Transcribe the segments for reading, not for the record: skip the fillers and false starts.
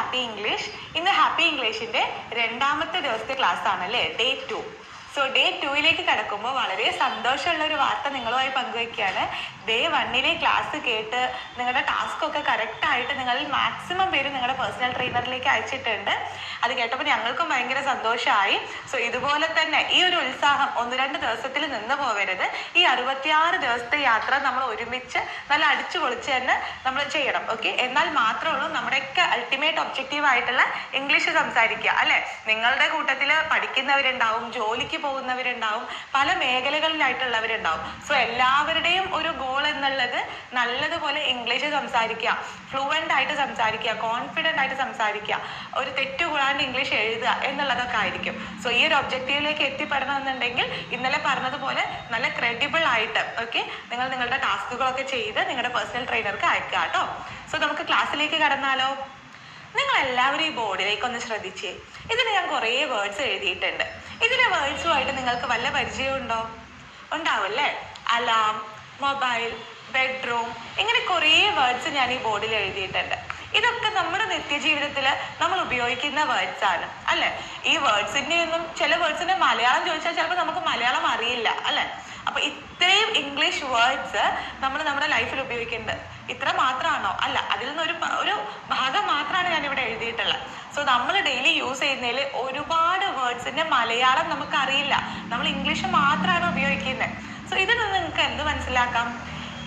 Happy English. ഇന്ന് happy ഇംഗ്ലീഷിന്റെ രണ്ടാമത്തെ ദിവസത്തെ ക്ലാസ് ആണല്ലേ, ഡേ 2. സോ ഡേ 2ലേക്ക് കടക്കുമ്പോൾ വളരെ സന്തോഷമുള്ള ഒരു വാർത്ത നിങ്ങളുമായി പങ്കുവയ്ക്കുകയാണ്. ഡേ 1ലെ ക്ലാസ് കേട്ട് നിങ്ങളുടെ ടാസ്ക് ഒക്കെ കറക്റ്റ് ആയിട്ട് നിങ്ങളിൽ മാക്സിമം പേര് നിങ്ങളുടെ പേഴ്സണൽ ട്രെയിനറിലേക്ക് അയച്ചിട്ടുണ്ട്. അത് കേട്ടപ്പോൾ ഞങ്ങൾക്കും ഭയങ്കര സന്തോഷമായി. സോ ഇതുപോലെ തന്നെ ഈ ഒരു ഉത്സാഹം 1-2 ദിവസത്തിൽ നിന്ന് പോവരുത്. ഈ 66 ദിവസത്തെ യാത്ര നമ്മൾ ഒരുമിച്ച് നല്ല അടിച്ചു പൊളിച്ച് തന്നെ നമ്മൾ ചെയ്യണം. ഓക്കെ, എന്നാൽ മാത്രമേ ഉള്ളൂ നമ്മുടെയൊക്കെ അൾട്ടിമേറ്റ് ഒബ്ജക്റ്റീവ് ആയിട്ടുള്ള ഇംഗ്ലീഷ് സംസാരിക്കുക അല്ലെ. നിങ്ങളുടെ കൂട്ടത്തിൽ പഠിക്കുന്നവരുണ്ടാവും, ജോലിക്ക് പോകുന്നവരുണ്ടാവും, പല മേഖലകളിലായിട്ടുള്ളവരുണ്ടാവും. സോ എല്ലാവരുടെയും ഒരു ഗോൾ എന്നുള്ളത് നല്ലതുപോലെ ഇംഗ്ലീഷ് സംസാരിക്കുക, ഫ്ലുവൻ്റ് ആയിട്ട് സംസാരിക്കുക, കോൺഫിഡൻ്റ് ആയിട്ട് സംസാരിക്കുക, ഒരു തെറ്റുകൂടാണ്ട് ഇംഗ്ലീഷ് എഴുതുക എന്നുള്ളതൊക്കെ ആയിരിക്കും. സോ ഈ ഒരു ഒബ്ജക്റ്റീവിലേക്ക് എത്തിപ്പെടണമെന്നുണ്ടെങ്കിൽ ഇന്നലെ പറഞ്ഞതുപോലെ നല്ല ക്രെഡിബിൾ ആയിട്ട് നിങ്ങൾ നിങ്ങളുടെ ടാസ്കുകളൊക്കെ ചെയ്ത് നിങ്ങളുടെ പേഴ്സണൽ ട്രെയിനർക്ക് അയക്കുക കേട്ടോ. സോ നമുക്ക് ക്ലാസ്സിലേക്ക് കടന്നാലോ? നിങ്ങൾ എല്ലാവരും ഈ ബോർഡിലേക്ക് ഒന്ന് ശ്രദ്ധിച്ചേ. ഇതിന് ഞാൻ കുറേ വേർഡ്സ് എഴുതിയിട്ടുണ്ട്. ഇതിലെ വേർഡ്സുമായിട്ട് നിങ്ങൾക്ക് വല്ല പരിചയമുണ്ടോ? ഉണ്ടാവും അല്ലേ? അലാം, മൊബൈൽ, ബെഡ്റൂം, ഇങ്ങനെ കുറേ വേർഡ്സ് ഞാൻ ഈ ബോർഡിൽ എഴുതിയിട്ടുണ്ട്. ഇതൊക്കെ നമ്മുടെ നിത്യജീവിതത്തിൽ നമ്മൾ ഉപയോഗിക്കുന്ന വേർഡ്സ് ആണ് അല്ലെ. ഈ വേർഡ്സിന്റെ ഒന്നും ചില വേർഡ്സിന്റെ മലയാളം ചോദിച്ചാൽ ചിലപ്പോൾ നമുക്ക് മലയാളം അറിയില്ല അല്ലെ. അപ്പൊ ഇത്രയും ഇംഗ്ലീഷ് വേർഡ്സ് നമ്മൾ നമ്മുടെ ലൈഫിൽ ഉപയോഗിക്കുന്നുണ്ട്. ഇത്ര മാത്രമാണോ? അല്ല, അതിൽ നിന്ന് ഒരു ഭാഗം മാത്രമാണ് ഞാൻ ഇവിടെ എഴുതിയിട്ടുള്ളത്. സോ നമ്മൾ ഡെയിലി യൂസ് ചെയ്യുന്നതിൽ ഒരുപാട് വേർഡ്സിന്റെ മലയാളം നമുക്ക് അറിയില്ല, നമ്മൾ ഇംഗ്ലീഷ് മാത്രമാണ് ഉപയോഗിക്കുന്നത്. സോ ഇതിൽ നിന്ന് നിങ്ങൾക്ക് എന്ത് മനസ്സിലാക്കാം?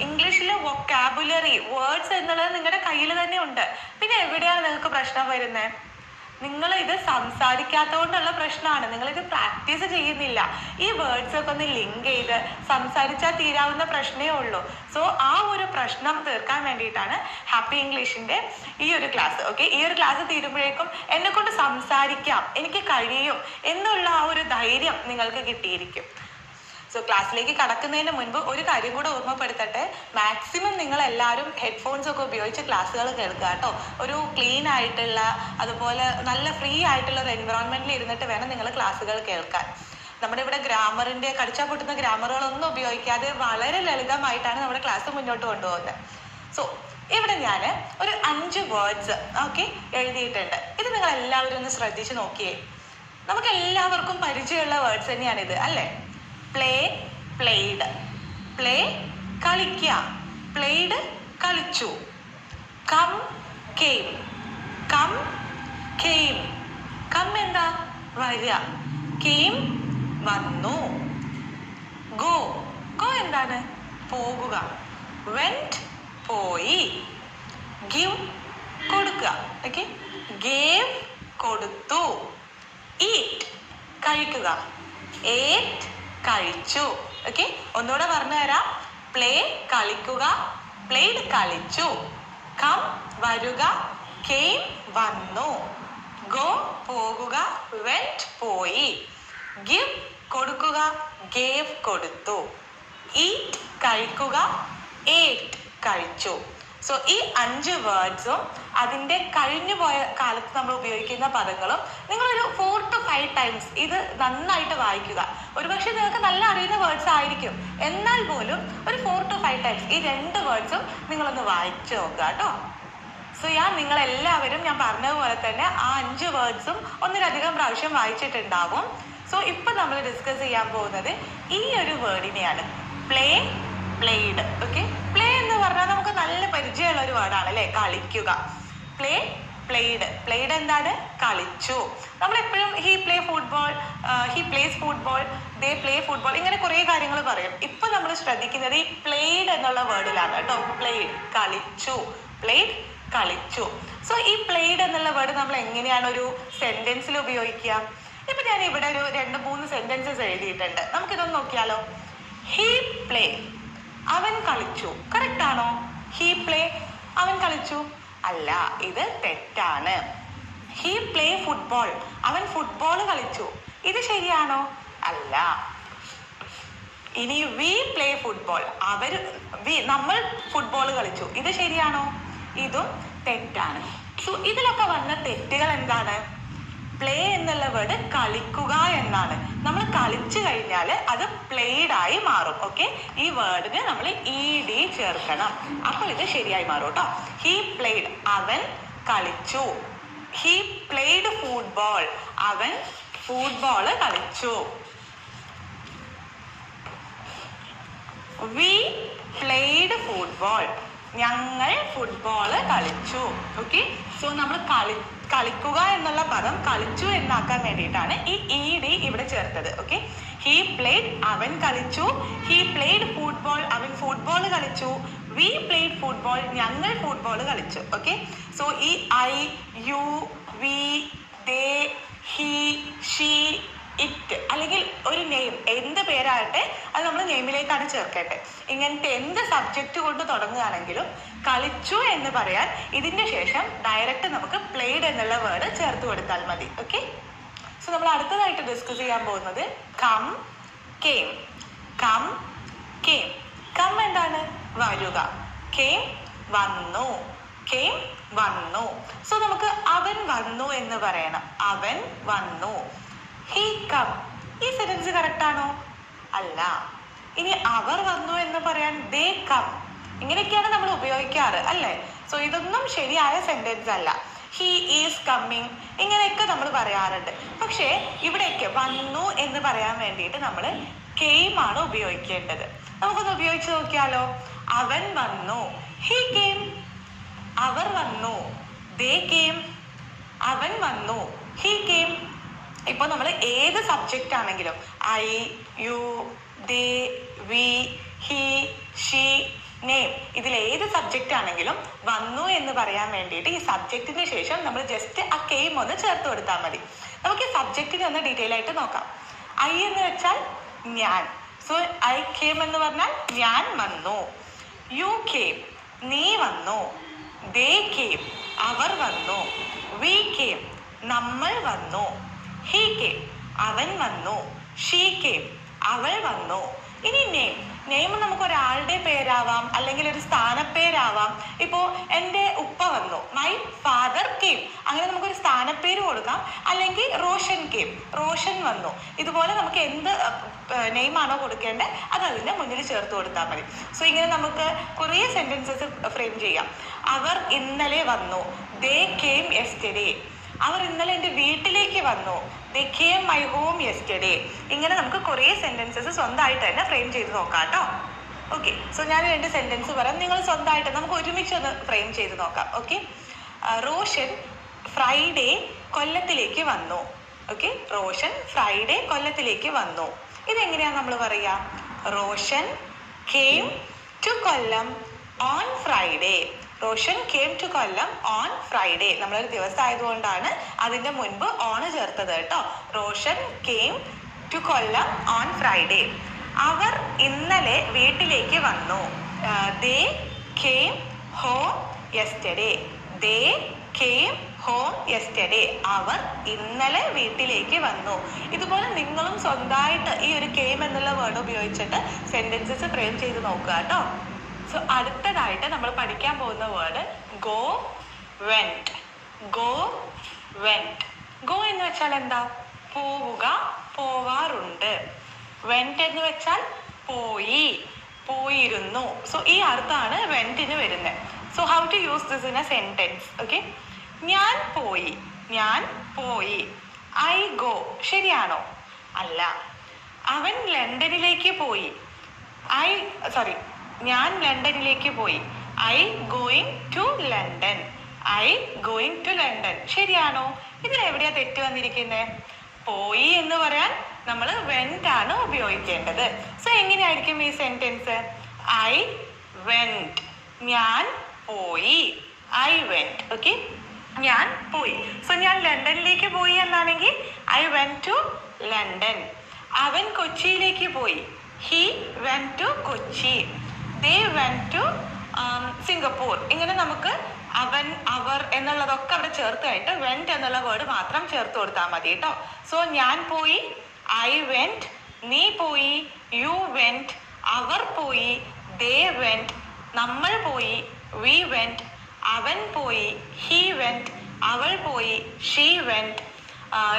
ഇംഗ്ലീഷിലെ വൊക്കാബുലറി വേർഡ്സ് എന്നുള്ളത് നിങ്ങളുടെ കയ്യിൽ തന്നെ ഉണ്ട്. പിന്നെ എവിടെയാണ് നിങ്ങൾക്ക് പ്രശ്നം വരുന്നത്? നിങ്ങൾ ഇത് സംസാരിക്കാത്തതുകൊണ്ടുള്ള പ്രശ്നമാണ്. നിങ്ങളിത് പ്രാക്ടീസ് ചെയ്യുന്നില്ല. ഈ വേർഡ്സ് ഒക്കെ ഒന്ന് ലിങ്ക് ചെയ്ത് സംസാരിച്ചാൽ തീരാവുന്ന പ്രശ്നമേ ഉള്ളൂ. സോ ആ ഒരു പ്രശ്നം തീർക്കാൻ വേണ്ടിയിട്ടാണ് ഹാപ്പി ഇംഗ്ലീഷിന്റെ ഈ ഒരു ക്ലാസ്. ഓക്കെ, ഈ ഒരു ക്ലാസ് തീരുമ്പോഴേക്കും എന്നെ കൊണ്ട് സംസാരിക്കാം, എനിക്ക് കഴിയും എന്നുള്ള ആ ഒരു ധൈര്യം നിങ്ങൾക്ക് കിട്ടിയിരിക്കും. സോ ക്ലാസ്സിലേക്ക് കടക്കുന്നതിന് മുൻപ് ഒരു കാര്യം കൂടെ ഓർമ്മപ്പെടുത്തട്ടെ. മാക്സിമം നിങ്ങൾ എല്ലാവരും ഹെഡ്ഫോൺസ് ഒക്കെ ഉപയോഗിച്ച് ക്ലാസ്സുകൾ കേൾക്കുക കേട്ടോ. ഒരു ക്ലീൻ ആയിട്ടുള്ള, അതുപോലെ നല്ല ഫ്രീ ആയിട്ടുള്ള ഒരു എൻവറോൺമെന്റിൽ ഇരുന്നിട്ട് വേണം നിങ്ങൾ ക്ലാസ്സുകൾ കേൾക്കാൻ. നമ്മുടെ ഇവിടെ ഗ്രാമറിന്റെ കടിച്ചാൽ പൊട്ടുന്ന ഗ്രാമറുകളൊന്നും ഉപയോഗിക്കാതെ വളരെ ലളിതമായിട്ടാണ് നമ്മുടെ ക്ലാസ് മുന്നോട്ട് കൊണ്ടുപോകുന്നത്. സോ ഇവിടെ ഞാൻ ഒരു 5 വേർഡ്സ് എഴുതിയിട്ടുണ്ട്. ഇത് നിങ്ങൾ എല്ലാവരും ഒന്ന് ശ്രദ്ധിച്ച് നോക്കിയേ. നമുക്ക് എല്ലാവർക്കും പരിചയമുള്ള വേർഡ്സ് തന്നെയാണിത് അല്ലേ. Play, played. പ്ലേ കളിക്കുക, പ്ലേഡ് കളിച്ചു. Come, came. Come, came. Come എന്താ? വരിക. കെയിം വന്നു. ഗോ, ഗോ എന്താണ്? പോകുക. വെന്റ് പോയി. ഗിവ് കൊടുക്കുക. ഓക്കെ, ഗേവ് കൊടുത്തു. ഈറ്റ് കഴിക്കുക. ഏറ്റ് കഴിച്ചു. ഓക്കെ, ഒന്നുകൂടെ പറഞ്ഞു തരാം. പ്ലേ കളിക്കുക, പ്ലേഡ് കളിച്ചു. കം വരുക, കെയിം വന്നു. ഗോ പോകുക, വെന്റ് പോയി. ഗിവ് കൊടുക്കുക, ഗേവ് കൊടുത്തു. ഈറ്റ് കഴിക്കുക, ഏറ്റ് കഴിച്ചു. സോ ഈ 5 വേർഡ്സും അതിൻ്റെ കഴിഞ്ഞു പോയ കാലത്ത് നമ്മൾ ഉപയോഗിക്കുന്ന പദങ്ങളും നിങ്ങളൊരു 4 to 5 ടൈംസ് ഇത് നന്നായിട്ട് വായിക്കുക. ഒരുപക്ഷെ നിങ്ങൾക്ക് നല്ല അറിയുന്ന വേർഡ്സ് ആയിരിക്കും, എന്നാൽ പോലും ഒരു 4 to 5 ടൈംസ് ഈ 2 വേർഡ്സും നിങ്ങളൊന്ന് വായിച്ചു നോക്കുക കേട്ടോ. സോ നിങ്ങളെല്ലാവരും ഞാൻ പറഞ്ഞതുപോലെ തന്നെ ആ 5 വേർഡ്സും ഒന്നിലധികം പ്രാവശ്യം വായിച്ചിട്ടുണ്ടാവും. സോ ഇപ്പം നമ്മൾ ഡിസ്കസ് ചെയ്യാൻ പോകുന്നത് ഈ ഒരു വേർഡിനെയാണ്, പ്ലേ, പ്ലേഡ്. ഓക്കെ, പ്ലേ എന്ന് പറഞ്ഞാൽ നമുക്ക് നല്ല പരിചയമുള്ള ഒരു വേർഡാണ് അല്ലേ, കളിക്കുക. Play, played. പ്ലേഡ് എന്താണ്? കളിച്ചു. നമ്മളെപ്പോഴും he play football, he place football, they play football, ഇങ്ങനെ കുറേ കാര്യങ്ങൾ പറയും. ഇപ്പൊ നമ്മൾ ശ്രദ്ധിക്കുന്നത് ഈ പ്ലേഡ് എന്നുള്ള വേർഡിലാണ് കേട്ടോ. പ്ലേഡ് കളിച്ചു, പ്ലേഡ് കളിച്ചു. സോ ഈ പ്ലേഡ് എന്നുള്ള വേർഡ് നമ്മൾ എങ്ങനെയാണ് ഒരു സെന്റൻസിൽ ഉപയോഗിക്കുക? ഇപ്പൊ ഞാൻ ഇവിടെ ഒരു 2-3 സെന്റൻസസ് എഴുതിയിട്ടുണ്ട്. നമുക്കിതൊന്ന് നോക്കിയാലോ. ഹി പ്ലേ, അവൻ കളിച്ചു. കറക്റ്റ് ആണോ? ഹി പ്ലേ, അവൻ കളിച്ചു. അല്ല, ഇത് തെറ്റാണ്. ഹി പ്ലേ ഫുട്ബോൾ, അവൻ ഫുട്ബോൾ കളിച്ചു. ഇത് ശരിയാണോ? അല്ല. ഇനി വി പ്ലേ ഫുട്ബോൾ, നമ്മൾ ഫുട്ബോൾ കളിച്ചു. ഇത് ശരിയാണോ? ഇതും തെറ്റാണ്. സോ ഇതിലൊക്കെ വന്ന തെറ്റുകൾ എന്താണ്? പ്ലേ എന്നുള്ള വേർഡ് കളിക്കുക എന്നാണ്. നമ്മൾ കളിച്ചു കഴിഞ്ഞാൽ അത് പ്ലേഡ് ആയി മാറും. ഓക്കെ, ഈ വേർഡിന് നമ്മൾ ED ചേർക്കണം, അപ്പോൾ ഇത് ശരിയായി മാറും കേട്ടോ. ഹി പ്ലേഡ്, അവൻ കളിച്ചു. He played football. അവൻ ഫുട്ബോൾ കളിച്ചു. We played football. ഞങ്ങൾ ഫുട്ബോൾ കളിച്ചു. ഓക്കെ, സോ നമ്മൾ കളിക്കുക എന്നുള്ള പദം കളിച്ചു എന്നാക്കാൻ വേണ്ടിയിട്ടാണ് ഈ ഡി ഇവിടെ ചേർത്തത്. ഓക്കെ, ഹി പ്ലേഡ് അവൻ കളിച്ചു. ഹി പ്ലേഡ് ഫുട്ബോൾ അവൻ ഫുട്ബോൾ കളിച്ചു. വി പ്ലേഡ് ഫുട്ബോൾ ഞങ്ങൾ ഫുട്ബോൾ കളിച്ചു. ഓക്കെ, സോ ഈ I, you, we, they, he, she, it അല്ലെങ്കിൽ ഒരു നെയിം എന്ത് പേരാകട്ടെ അത് നമ്മൾ നെയിമിലേക്കാണ് ചേർക്കേണ്ടത്. ഇങ്ങനത്തെ എന്ത് സബ്ജക്റ്റ് കൊണ്ട് തുടങ്ങുകയാണെങ്കിലും കളിച്ചു എന്ന് പറയാൻ ഇതിന്റെ ശേഷം ഡയറക്റ്റ് നമുക്ക് പ്ലേഡ് എന്നുള്ള വേർഡ് ചേർത്ത് കൊടുത്താൽ മതി. ഓക്കെ, സോ നമ്മൾ അടുത്തതായിട്ട് ഡിസ്കസ് ചെയ്യാൻ പോകുന്നത് come, came. Come, came. Come എന്താണ്? വരുക. കേം വന്നു. കേം വന്നു. സോ നമുക്ക് അവൻ വന്നു എന്ന് പറയണം. അവൻ വന്നു. He come. ഈ സെന്റൻസ് കറക്റ്റ് ആണോ? അല്ല. ഇനി അവർ വന്നു എന്ന് പറയാൻ ദേ കം. ഇങ്ങനെയൊക്കെയാണ് നമ്മൾ ഉപയോഗിക്കാറ് അല്ലേ? സോ ഇതൊന്നും ശരിയായ സെന്റൻസ് അല്ല. ഹി ഈസ് കമ്മിങ് ഇങ്ങനെയൊക്കെ നമ്മൾ പറയാറുണ്ട്. പക്ഷേ ഇവിടെയൊക്കെ വന്നു എന്ന് പറയാൻ വേണ്ടിയിട്ട് നമ്മൾ കെയിം ആണ് ഉപയോഗിക്കേണ്ടത്. നമുക്കൊന്ന് ഉപയോഗിച്ച് നോക്കിയാലോ. അവൻ വന്നു. He came. അവർ വന്നു. They came. അവൻ വന്നു. He came. ഇപ്പൊ നമ്മൾ ഏത് സബ്ജക്റ്റ് ആണെങ്കിലും I, you, they, we, he, she, name ഇതിൽ ഏത് സബ്ജക്റ്റ് ആണെങ്കിലും വന്നു എന്ന് പറയാൻ വേണ്ടിയിട്ട് ഈ സബ്ജക്റ്റിന് ശേഷം നമ്മൾ ജസ്റ്റ് ആ കെയിം ഒന്ന് ചേർത്ത് കൊടുത്താൽ മതി. നമുക്ക് ഈ സബ്ജക്റ്റിനെ ഒന്ന് ഡീറ്റെയിൽ ആയിട്ട് നോക്കാം. ഐ എന്ന് വെച്ചാൽ ഞാൻ. സോ ഐ കെയിം എന്ന് പറഞ്ഞാൽ ഞാൻ വന്നു. യു കെയിം നീ വന്നു. ദേ കെയിം അവർ വന്നു. വി കെയിം നമ്മൾ വന്നു. ഹി കെയിം അവൻ വന്നു. ഷീ കെയിം അവൾ വന്നു. ഇനി നെയിം. നെയിം നമുക്ക് ഒരാളുടെ പേരാവാം അല്ലെങ്കിൽ ഒരു സ്ഥാനപ്പേരാവാം. ഇപ്പോ എൻ്റെ ഉപ്പ വന്നു. My father came. അങ്ങനെ നമുക്കൊരു സ്ഥാനപ്പേര് കൊടുക്കാം. അല്ലെങ്കിൽ റോഷൻ കെയിം റോഷൻ വന്നു. ഇതുപോലെ നമുക്ക് എന്ത് നെയിമാണോ കൊടുക്കേണ്ടത് അത് അതിൻ്റെ മുന്നിൽ ചേർത്ത് കൊടുത്താൽ മതി. സോ ഇങ്ങനെ നമുക്ക് കുറേ സെന്റൻസസ് ഫ്രെയിം ചെയ്യാം. അവർ ഇന്നലെ വന്നു. They came yesterday. അവർ ഇന്നലെ എൻ്റെ വീട്ടിലേക്ക് വന്നു. They came my home yesterday. ഇങ്ങനെ നമുക്ക് കുറേ സെന്റൻസസ് സ്വന്തമായിട്ട് തന്നെ ഫ്രെയിം ചെയ്ത് നോക്കാം കേട്ടോ. ഓക്കെ, സോ ഞാൻ 2 സെന്റൻസ് പറയാം. നിങ്ങൾ സ്വന്തമായിട്ട് നമുക്ക് ഒരുമിച്ച് ഒന്ന് ഫ്രെയിം ചെയ്ത് നോക്കാം. ഓക്കെ, റോഷൻ ഫ്രൈഡേ കൊല്ലത്തിലേക്ക് വന്നു. ഓക്കെ, റോഷൻ ഫ്രൈഡേ കൊല്ലത്തിലേക്ക് വന്നു. ഇതെങ്ങനെയാണ് നമ്മൾ പറയുക? Roshan came to Kollam on Friday. Roshan came to Kollam on Friday. നമ്മളൊരു ദിവസം ആയതുകൊണ്ടാണ് അതിൻ്റെ മുൻപ് ഓൺ ചേർത്തത് കേട്ടോ. Roshan came to Kollam on Friday. അവർ ഇന്നലെ വീട്ടിലേക്ക് വന്നു. They came home yesterday. They came home yesterday. അവർ ഇന്നലെ വീട്ടിലേക്ക് വന്നു. ഇതുപോലെ നിങ്ങളും സ്വന്തമായിട്ട് ഈ ഒരു കെയിം എന്നുള്ള വേർഡ് ഉപയോഗിച്ചിട്ട് സെന്റൻസസ് ഫ്രെയിം ചെയ്ത് നോക്കുക കേട്ടോ. സോ അടുത്തതായിട്ട് നമ്മൾ പഠിക്കാൻ പോകുന്ന word go went. Go went. Go എന്ന് വെച്ചാൽ എന്താ? പോവുക, പോവാറുണ്ട്. വെന്റ് എന്ന് വെച്ചാൽ പോയി, പോയിരുന്നു. സോ ഈ അർത്ഥമാണ് വെന്റിന് വരുന്നത്. So how to use this in a sentence? Okay, ഞാൻ പോയി. ഞാൻ പോയി. I go. ശരിയാണോ? അല്ല. അവൻ ലണ്ടനിലേക്ക് പോയി. ഞാൻ ലണ്ടനിലേക്ക് പോയി. I going to London. I going to London. ശരിയാണോ? ഇതിൽ എവിടെയാ തെറ്റ് വന്നിരിക്കുന്നത്? പോയി എന്ന് പറയാൻ നമ്മൾ വെന്റ് ആണ് ഉപയോഗിക്കേണ്ടത്. സോ എങ്ങനെയായിരിക്കും ഈ സെന്റൻസ്? I went. ഞാൻ പോയി. I went. ഓക്കെ, ഞാൻ പോയി. സോ ഞാൻ ലണ്ടനിലേക്ക് പോയി എന്നാണെങ്കിൽ ഐ വെന്റ് ടു ലണ്ടൻ. അവൻ കൊച്ചിയിലേക്ക് പോയി. He went to Kochi. They went to Singapore. ഇങ്ങനെ നമുക്ക് അവൻ, അവർ എന്നുള്ളതൊക്കെ അവിടെ ചേർത്തായിട്ട് വെന്റ് എന്നുള്ള വേർഡ് മാത്രം ചേർത്ത് കൊടുത്താൽ മതി കേട്ടോ. സോ ഞാൻ പോയി, ഐ വെന്റ്. നീ പോയി, യു വെന്റ്. അവർ പോയി, ദേ വെന്റ്. നമ്മൾ പോയി, വി വെന്റ്. അവൻ പോയി, ഹി വെന്റ്. അവൾ പോയി, ഷീ വെന്റ്.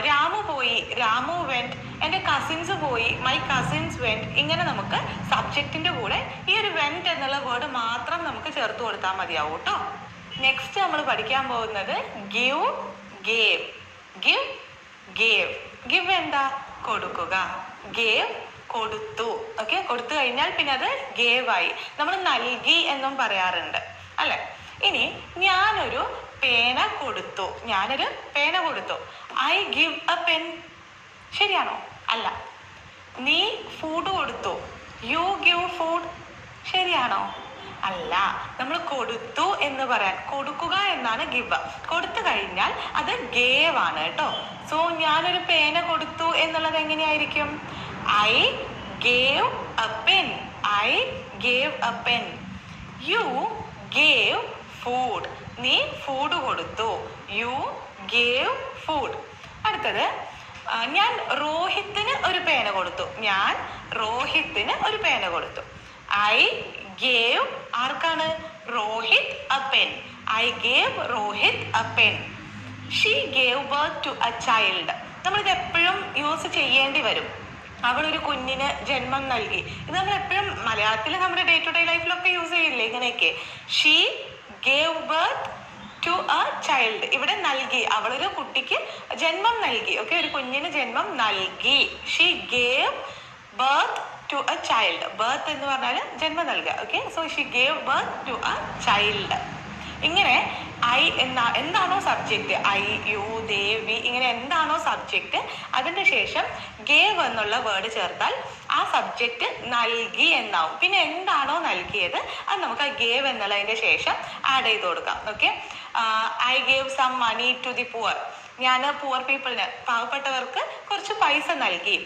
രാമു പോയി, രാമു വെന്റ്. എൻ്റെ കസിൻസ് പോയി, മൈ കസിൻസ് വെന്റ്. ഇങ്ങനെ നമുക്ക് സബ്ജക്റ്റിന്റെ കൂടെ ഈ ഒരു വെന്റ് എന്നുള്ള വേർഡ് മാത്രം നമുക്ക് ചേർത്ത് കൊടുത്താൽ മതിയാവും കേട്ടോ. നെക്സ്റ്റ് നമ്മൾ പഠിക്കാൻ പോകുന്നത് give gave. Give, gave. Give എന്താ? കൊടുക്കുക. ഗേവ് കൊടുത്തു. ഓക്കെ, കൊടുത്തു കഴിഞ്ഞാൽ പിന്നെ അത് ഗേവ് ആയി. നമ്മൾ നൽകി എന്നും പറയാറുണ്ട് അല്ലെ. ഇനി ഞാനൊരു പേന കൊടുത്തു. ഞാനൊരു പേന കൊടുത്തു. I give A pen. ശരിയാണോ? അല്ല. നീ ഫുഡ് കൊടുത്തു. You give food. ശരിയാണോ? അല്ല. നമ്മൾ കൊടുത്തു എന്ന് പറയാൻ കൊടുക്കുക എന്നാണ് ഗിവ്. കൊടുത്തു കഴിഞ്ഞാൽ അത് ഗേവ് ആണ് കേട്ടോ. സോ ഞാനൊരു പേന കൊടുത്തു എന്നുള്ളത് എങ്ങനെയായിരിക്കും? I gave A pen. I gave A pen. U gave food. നീ ഫുഡ് കൊടുത്തു. U gave food. അടുത്തത്, ഞാൻ റോഹിത്തിന് ഒരു പേന കൊടുത്തു. ഞാൻ റോഹിത്തിന് ഒരു പേന കൊടുത്തു. ഐ ഗേവ് ആർക്കാണ്? Rohit a pen. I gave Rohit a pen. She gave birth to a child. നമ്മളിത് എപ്പോഴും യൂസ് ചെയ്യേണ്ടി വരും. അവളൊരു കുഞ്ഞിന് ജന്മം നൽകി. ഇത് നമ്മൾ എപ്പോഴും മലയാളത്തിൽ നമ്മുടെ ഡേ ടു ഡേ ലൈഫിലൊക്കെ യൂസ് ചെയ്യില്ലേ ഇങ്ങനെയൊക്കെ. She gave birth to a child. ഇവിടെ നൽകി, അവളൊരു കുട്ടിക്ക് ജന്മം നൽകി. ഓക്കെ, ഒരു കുഞ്ഞിന് ജന്മം നൽകി. She gave birth to a child. Birth എന്ന് പറഞ്ഞാൽ ജന്മം നൽകുക. Okay, so she gave birth to a child. ഇങ്ങനെ ഐ എന്താണോ subject, I you they we, ഇങ്ങനെ എന്താണോ സബ്ജക്റ്റ്, അതിന് ശേഷം ഗേവ് എന്നുള്ള വേർഡ് ചേർത്താൽ ആ സബ്ജക്റ്റ് നൽകി എന്നാവും. പിന്നെ എന്താണോ നൽകിയത് അത് നമുക്ക് ആ ഗേവ് എന്നുള്ളതിന്റെ ശേഷം ആഡ് ചെയ്ത് കൊടുക്കാം. Okay, I gave some money to the poor. ഞാൻ പുവർ പീപ്പിളിന്, പാവപ്പെട്ടവർക്ക് കുറച്ച് പൈസ നൽകി.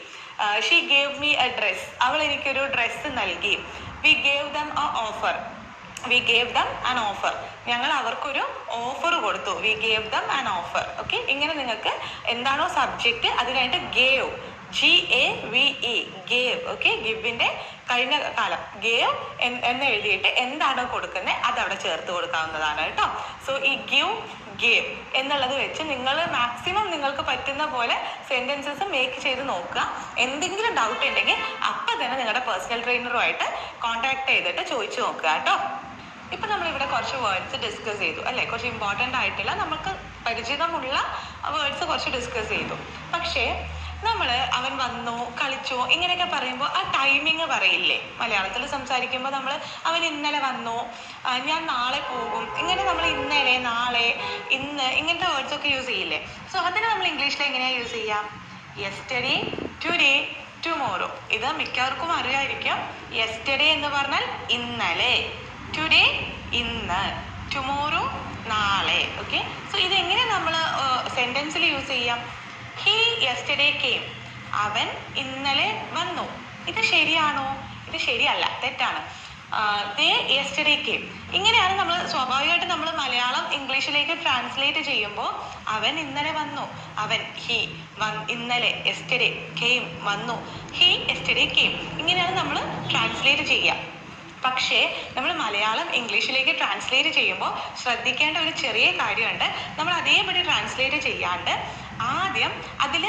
She gave me a dress. അവൾ എനിക്കൊരു ഡ്രസ്സ് നൽകി. We gave them a offer. We gave them an offer. ഞങ്ങൾ അവർക്കൊരു ഓഫർ കൊടുത്തു. We gave them an offer. Okay, ഇങ്ങനെ നിങ്ങൾക്ക് എന്താണോ സബ്ജക്റ്റ് അത് കഴിഞ്ഞിട്ട് ഗേവ്, GAVE, ഗേവ്. ഓക്കെ, ഗിവിന്റെ കഴിഞ്ഞ കാലം ഗേവ് എന്ന് എഴുതിയിട്ട് എന്താണോ കൊടുക്കുന്നത് അത് അവിടെ ചേർത്ത് കൊടുക്കാവുന്നതാണ് കേട്ടോ. സോ ഈ ഗിവ്, ഗേവ് എന്നുള്ളത് വെച്ച് നിങ്ങൾ മാക്സിമം നിങ്ങൾക്ക് പറ്റുന്ന പോലെ സെന്റൻസസ് മേക്ക് ചെയ്ത് നോക്കുക. എന്തെങ്കിലും ഡൗട്ട് ഉണ്ടെങ്കിൽ അപ്പം തന്നെ നിങ്ങളുടെ പേഴ്സണൽ ട്രെയിനറുമായിട്ട് കോൺടാക്ട് ചെയ്തിട്ട് ചോദിച്ചു നോക്കുക കേട്ടോ. ഇപ്പൊ നമ്മളിവിടെ കുറച്ച് വേർഡ്സ് ഡിസ്കസ് ചെയ്തു അല്ലെ. കുറച്ച് ഇമ്പോർട്ടൻ്റ് ആയിട്ടുള്ള നമുക്ക് പരിചിതമുള്ള വേർഡ്സ് കുറച്ച് ഡിസ്കസ് ചെയ്തു. പക്ഷേ നമ്മൾ അവൻ വന്നു, കളിച്ചു ഇങ്ങനെയൊക്കെ പറയുമ്പോൾ ആ ടൈമിങ് പറയില്ലേ. മലയാളത്തിൽ സംസാരിക്കുമ്പോൾ നമ്മൾ അവൻ ഇന്നലെ വന്നു, ഞാൻ നാളെ പോകും, ഇങ്ങനെ നമ്മൾ ഇന്നലെ, നാളെ, ഇന്ന് ഇങ്ങനത്തെ വേർഡ്സ് ഒക്കെ യൂസ് ചെയ്യില്ലേ. സോ അതിന് നമ്മൾ ഇംഗ്ലീഷിൽ എങ്ങനെയാണ് യൂസ് ചെയ്യാം? Yesterday, today, tomorrow. ഇത് മിക്കവർക്കും അറിയായിരിക്കും. യെസ്റ്റർഡേ എന്ന് പറഞ്ഞാൽ ഇന്നലെ, ടുഡേ ഇന്ന്, ടുമോറോ നാളെ. ഓക്കെ, സോ ഇതെങ്ങനെ നമ്മൾ സെന്റൻസിൽ യൂസ് ചെയ്യാം? He yesterday came. അവൻ ഇന്നലെ വന്നു. ഇത് ശരിയാണോ? ഇത് ശരിയല്ല, തെറ്റാണ്. ദേ യെസ്റ്റർഡേ കെയിം. ഇങ്ങനെയാണ് നമ്മൾ സ്വാഭാവികമായിട്ട് നമ്മൾ മലയാളം ഇംഗ്ലീഷിലേക്ക് ട്രാൻസ്ലേറ്റ് ചെയ്യുമ്പോൾ അവൻ ഇന്നലെ വന്നു, അവൻ ഹി ഇന്നലെ, യെസ്റ്റർഡേ കെയിം വന്നു, ഹി യെസ്റ്റർഡേ കെയിം. ഇങ്ങനെയാണ് നമ്മൾ ട്രാൻസ്ലേറ്റ് ചെയ്യുക. പക്ഷേ നമ്മൾ മലയാളം ഇംഗ്ലീഷിലേക്ക് ട്രാൻസ്ലേറ്റ് ചെയ്യുമ്പോൾ ശ്രദ്ധിക്കേണ്ട ഒരു ചെറിയ കാര്യമുണ്ട്. നമ്മൾ അതേപടി ട്രാൻസ്ലേറ്റ് ചെയ്യാണ്ട് ആദ്യം അതിൽ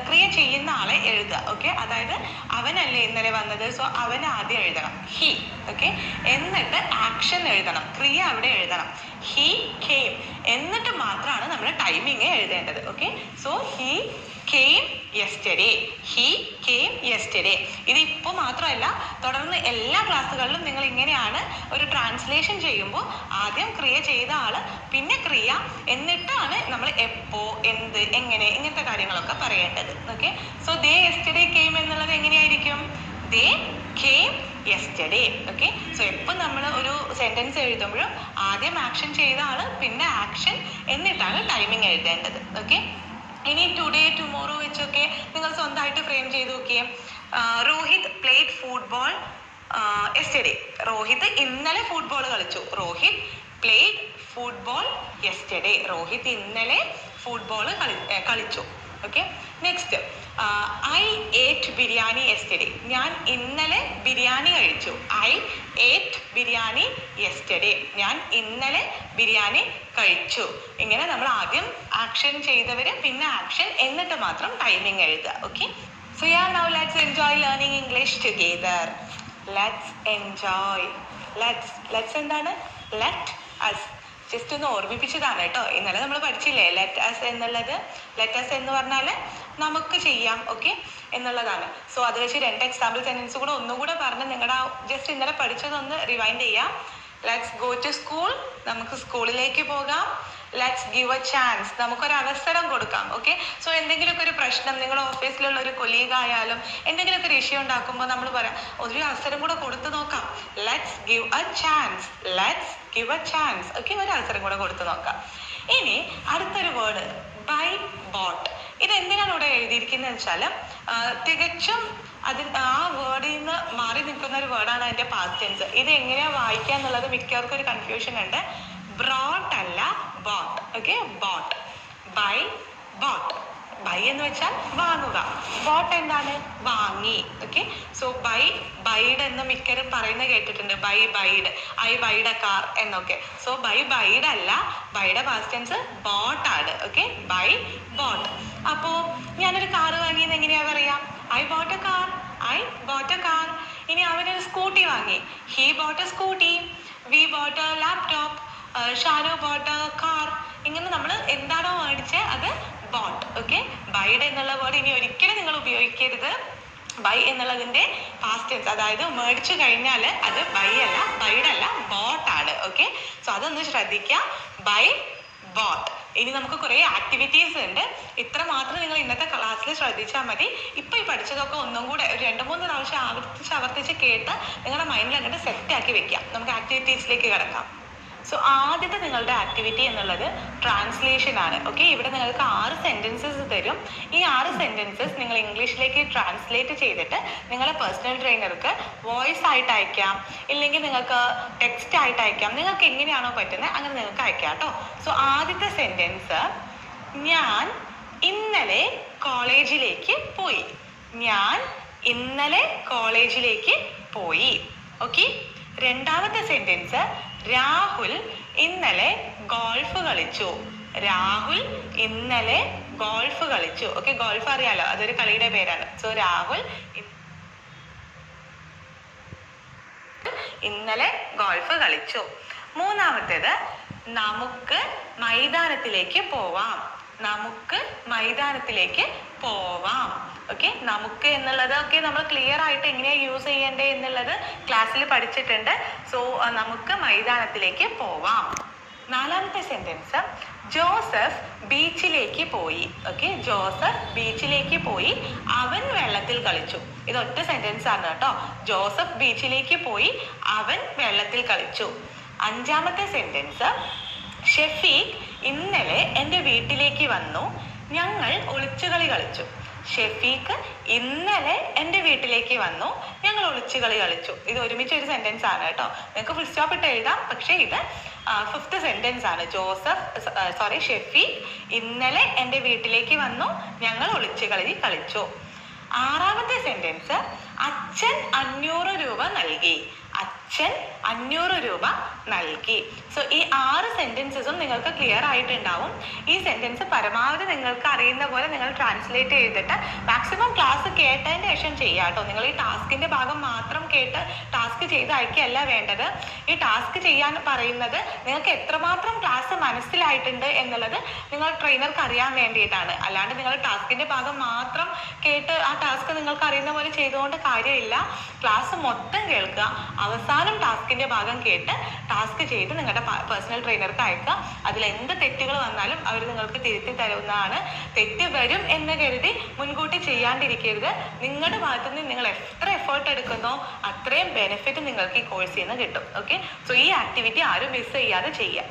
ക്രിയേറ്റ് ചെയ്യുന്ന ആളെ എഴുതുക. ഓക്കെ, അതായത് അവനല്ലേ ഇന്നലെ വന്നത്, സോ അവൻ ആദ്യം എഴുതണം ഹി. ഓക്കെ, എന്നിട്ട് ആക്ഷൻ എഴുതണം, ക്രിയ അവിടെ എഴുതണം. He came. എന്നിട്ട് മാത്രമാണ് നമ്മൾ ടൈമിങ് എഴുതേണ്ടത്. Okay, so he came yesterday. He came yesterday. ഇത് ഇപ്പോൾ മാത്രമല്ല, തുടർന്ന് എല്ലാ ക്ലാസ്സുകളിലും നിങ്ങൾ ഇങ്ങനെയാണ് ഒരു ട്രാൻസ്ലേഷൻ ചെയ്യുമ്പോൾ ആദ്യം ക്രിയ ചെയ്ത ആള്, പിന്നെ ക്രിയ, എന്നിട്ടാണ് നമ്മൾ എപ്പോ, എന്ത്, എങ്ങനെ, ഇങ്ങനത്തെ കാര്യങ്ങളൊക്കെ പറയേണ്ടത്. Okay, so they yesterday came എന്നുള്ളത് എങ്ങനെയായിരിക്കും? They came yesterday. Okay, so എപ്പോൾ നമ്മൾ ഒരു സെന്റൻസ് എഴുതുമ്പോഴും ആദ്യം ആക്ഷൻ ചെയ്ത ആള്, പിന്നെ ആക്ഷൻ, എന്നിട്ടാണ് ടൈമിങ് എഴുതേണ്ടത്. ഓക്കെ, ഇനി ടുഡേ, ടുമോറോ വെച്ചൊക്കെ നിങ്ങൾ സ്വന്തമായിട്ട് ഫ്രെയിം ചെയ്ത് നോക്കിയേ. Rohit played football yesterday. Rohit ഇന്നലെ ഫുട്ബോൾ കളിച്ചു. Rohit played football yesterday. Rohit ഇന്നലെ ഫുട്ബോൾ കളിച്ചു. ഓക്കെ, നെക്സ്റ്റ്, ഐ ഏറ്റ് ബിരിയാണി യെസ്റ്റർഡേ. ഞാൻ ഇന്നലെ ബിരിയാണി കഴിച്ചു. ഐ ഏറ്റ് ബിരിയാണി യെസ്റ്റർഡേ. ഞാൻ ഇന്നലെ ബിരിയാണി കഴിച്ചു. ഇങ്ങനെ നമ്മൾ ആദ്യം ആക്ഷൻ ചെയ്തവര്, പിന്നെ ആക്ഷൻ, എന്നിട്ട് മാത്രം ടൈമിങ് എഴുതുക. Okay, so ya now let's enjoy learning English together. Let's enjoy. Let's എന്താണ്? Let us. ജസ്റ്റ് ഒന്ന് ഓർമ്മിപ്പിച്ചതാണ് കേട്ടോ. ഇന്നലെ നമ്മൾ പഠിച്ചില്ലേ ലെറ്റസ് എന്നുള്ളത്. ലെറ്റസ് എന്ന് പറഞ്ഞാൽ നമുക്ക് ചെയ്യാം, ഓക്കെ എന്നുള്ളതാണ്. സോ അത് വെച്ച് 2 എക്സാമ്പിൾ സെന്റൻസ് കൂടെ ഒന്നുകൂടെ പറഞ്ഞ് നിങ്ങളുടെ ജസ്റ്റ് ഇന്നലെ പഠിച്ചതൊന്ന് റിവൈൻഡ് ചെയ്യാം. ലെറ്റ്സ് ഗോ ടു സ്കൂൾ, നമുക്ക് സ്കൂളിലേക്ക് പോകാം. ലെറ്റ്സ് ഗിവ് എ ചാൻസ്, നമുക്കൊരു അവസരം കൊടുക്കാം. ഓക്കെ, സോ എന്തെങ്കിലുമൊക്കെ ഒരു പ്രശ്നം നിങ്ങളുടെ ഓഫീസിലുള്ള ഒരു കൊലീഗ് ആയാലും എന്തെങ്കിലുമൊക്കെ ഒരു ഇഷ്യൂ ഉണ്ടാക്കുമ്പോൾ നമ്മൾ പറയാം ഒരു അവസരം കൂടെ കൊടുത്തു നോക്കാം. Let's give A chance, let's give A chance. Okay, ഒരു അവസരം കൂടെ കൊടുത്തു നോക്കാം. ഇനി അടുത്തൊരു വേർഡ് ബൈ ബോട്ട്. ഇത് എന്തിനാണ് ഇവിടെ എഴുതിയിരിക്കുന്നത് വെച്ചാൽ തികച്ചും ആ വേർഡിൽ നിന്ന് മാറി നിൽക്കുന്ന ഒരു വേർഡാണ് അതിന്റെ പാസ്റ്റ് ടെൻസ്. ഇത് എങ്ങനെയാണ് വായിക്കുക എന്നുള്ളത് മിക്കവർക്കും ഒരു കൺഫ്യൂഷൻ ഉണ്ട്. ബ്രോട്ട് അല്ല bought. Okay, bought, buy bought. Buy എന്ന് വെച്ചാൽ വാങ്ങുക, ബോട്ട് എന്താണ് വാങ്ങി. ഓക്കെ, സോ ബൈഡ് എന്ന് മിക്കരും പറയുന്നത് കേട്ടിട്ടുണ്ട്. Buyed, I buyed a car എന്നൊക്കെ. സോ ബൈഡ് അല്ല, ബൈയുടെ പാസ്റ്റ് ടെൻസ് ബോട്ട് ആണ്. Okay, buy bought. അപ്പോ ഞാനൊരു കാർ വാങ്ങിയെന്ന് എങ്ങനെയാ പറയാം? I bought a car, I bought a car. ഇനി അവനൊരു സ്കൂട്ടി വാങ്ങി, he bought a scooty. We bought a laptop, Shanu bought a car. ഇങ്ങനെ നമ്മൾ എന്താണോ മേടിച്ചത് അത് ബോട്ട്. ഓക്കെ, ബൈഡ് എന്നുള്ള വേർഡ് ഇനി ഒരിക്കലും നിങ്ങൾ ഉപയോഗിക്കരുത്. ബൈ എന്നുള്ളതിന്റെ പാസ്റ്റ് ടെൻസ്, അതായത് മേടിച്ചു കഴിഞ്ഞാൽ അത് ബൈഡ് അല്ല ബോട്ടാണ്. ഓക്കെ, സോ അതൊന്ന് ശ്രദ്ധിക്കുക. Buy bought. ഇനി നമുക്ക് കുറേ ആക്ടിവിറ്റീസ് ഉണ്ട്. ഇത്ര മാത്രം നിങ്ങൾ ഇന്നത്തെ ക്ലാസ്സിൽ ശ്രദ്ധിച്ചാൽ മതി. ഇപ്പൊ ഈ പഠിച്ചതൊക്കെ ഒന്നും കൂടെ ഒരു 2-3 പ്രാവശ്യം ആവർത്തിച്ച് കേട്ട് നിങ്ങളുടെ മൈൻഡിൽ അങ്ങോട്ട് സെറ്റ് ആക്കി വെക്കാം. നമുക്ക് ആക്ടിവിറ്റീസിലേക്ക് കിടക്കാം. സോ ആദ്യത്തെ നിങ്ങളുടെ ആക്ടിവിറ്റി എന്നുള്ളത് ട്രാൻസ്ലേഷൻ ആണ്. ഓക്കെ, ഇവിടെ നിങ്ങൾക്ക് 6 സെന്റൻസസ് തരും. ഈ 6 സെന്റൻസസ് നിങ്ങൾ ഇംഗ്ലീഷിലേക്ക് ട്രാൻസ്ലേറ്റ് ചെയ്തിട്ട് നിങ്ങളുടെ പേഴ്സണൽ ട്രെയിനർക്ക് വോയിസ് ആയിട്ട് അയക്കാം, ഇല്ലെങ്കിൽ നിങ്ങൾക്ക് ടെക്സ്റ്റ് ആയിട്ട് അയക്കാം. നിങ്ങൾക്ക് എങ്ങനെയാണോ പറ്റുന്നത് അങ്ങനെ നിങ്ങൾക്ക് അയക്കാം കേട്ടോ. സോ ആദ്യത്തെ സെന്റൻസ്, ഞാൻ ഇന്നലെ കോളേജിലേക്ക് പോയി. ഞാൻ ഇന്നലെ കോളേജിലേക്ക് പോയി. ഓക്കെ, രണ്ടാമത്തെ സെന്റൻസ്, രാഹുൽ ഇന്നലെ ഗോൾഫ് കളിച്ചു. രാഹുൽ ഇന്നലെ ഗോൾഫ് കളിച്ചു. ഓക്കെ, ഗോൾഫ് അറിയാലോ, അതൊരു കളിയുടെ പേരാണ്. സോ രാഹുൽ ഇന്നലെ ഗോൾഫ് കളിച്ചു. മൂന്നാമത്തേത്, നമുക്ക് മൈതാനത്തിലേക്ക് പോവാം. നമുക്ക് മൈതാനത്തിലേക്ക് പോവാം. ഓക്കെ, നമുക്ക് എന്നുള്ളത് ഒക്കെ നമ്മൾ ക്ലിയർ ആയിട്ട് എങ്ങനെയാ യൂസ് ചെയ്യേണ്ടത് എന്നുള്ളത് ക്ലാസ്സിൽ പഠിച്ചിട്ടുണ്ട്. സോ നമുക്ക് മൈതാനത്തിലേക്ക് പോവാം. നാലാമത്തെ സെന്റൻസ്, ജോസഫ് ബീച്ചിലേക്ക് പോയി. ഓക്കെ, ജോസഫ് ബീച്ചിലേക്ക് പോയി, അവൻ വെള്ളത്തിൽ കളിച്ചു. ഇത് ഒറ്റ സെന്റൻസ് ആണ് കേട്ടോ. ജോസഫ് ബീച്ചിലേക്ക് പോയി, അവൻ വെള്ളത്തിൽ കളിച്ചു. അഞ്ചാമത്തെ സെന്റൻസ്, ഷെഫീഖ് ഇന്നലെ എൻ്റെ വീട്ടിലേക്ക് വന്നു, ഞങ്ങൾ ഒളിച്ചുകളി കളിച്ചു. ഷെഫീഖ് ഇന്നലെ എൻ്റെ വീട്ടിലേക്ക് വന്നു, ഞങ്ങൾ ഒളിച്ചുകളി കളിച്ചു. ഇത് ഒരുമിച്ച് ഒരു സെന്റൻസ് ആണ് കേട്ടോ. നിങ്ങൾക്ക് ഫുൾ സ്റ്റോപ്പ് ഇട്ട് എഴുതാം, പക്ഷേ ഇത് 5th സെന്റൻസ് ആണ്. ഷെഫീഖ് ഇന്നലെ എൻ്റെ വീട്ടിലേക്ക് വന്നു, ഞങ്ങൾ ഒളിച്ചുകളി കളിച്ചു. ആറാമത്തെ സെന്റൻസ്, അച്ഛൻ 500 രൂപ നൽകി. അച്ഛൻ 500 രൂപ നൽകി. സോ ഈ 6 സെന്റൻസസും നിങ്ങൾക്ക് ക്ലിയർ ആയിട്ടുണ്ടാവും. ഈ സെന്റൻസ് പരമാവധി നിങ്ങൾക്ക് അറിയുന്ന പോലെ നിങ്ങൾ ട്രാൻസ്ലേറ്റ് ചെയ്തിട്ട് മാക്സിമം ക്ലാസ് കേട്ടതിന് ശേഷം ചെയ്യാം കേട്ടോ. നിങ്ങൾ ഈ ടാസ്കിന്റെ ഭാഗം മാത്രം കേട്ട് ടാസ്ക് ചെയ്ത് അയക്കുകയല്ല വേണ്ടത്. ഈ ടാസ്ക് ചെയ്യാൻ പറയുന്നത് നിങ്ങൾക്ക് എത്രമാത്രം ക്ലാസ് മനസ്സിലായിട്ടുണ്ട് എന്നുള്ളത് നിങ്ങൾ ട്രെയിനർക്ക് അറിയാൻ വേണ്ടിയിട്ടാണ്. അല്ലാണ്ട് നിങ്ങൾ ടാസ്കിന്റെ ഭാഗം മാത്രം കേട്ട് ആ ടാസ്ക് നിങ്ങൾക്ക് അറിയുന്ന പോലെ ചെയ്തുകൊണ്ട് കാര്യമില്ല. ക്ലാസ് മൊത്തം കേൾക്കുക, അവസാനം ടാസ്കിന്റെ ഭാഗം കേട്ട് ടാസ്ക് ചെയ്ത് നിങ്ങളുടെ പേഴ്സണൽ ട്രെയിനർക്ക് അയക്കുക. അതിൽ എന്ത് തെറ്റുകൾ വന്നാലും അവർ നിങ്ങൾക്ക് തിരുത്തി തരുന്നതാണ്. തെറ്റ് വരും എന്ന് കരുതി മുൻകൂട്ടി ചെയ്യാണ്ടിരിക്കരുത്. നിങ്ങളുടെ ഭാഗത്തു നിന്ന് നിങ്ങൾ എത്ര എഫേർട്ട് എടുക്കുന്നോ അത്രയും ബെനിഫിറ്റ് നിങ്ങൾക്ക് ഈ കോഴ്സിൽ നിന്ന് കിട്ടും. ഓക്കെ, സോ ഈ ആക്ടിവിറ്റി ആരും മിസ് ചെയ്യാതെ ചെയ്യാം.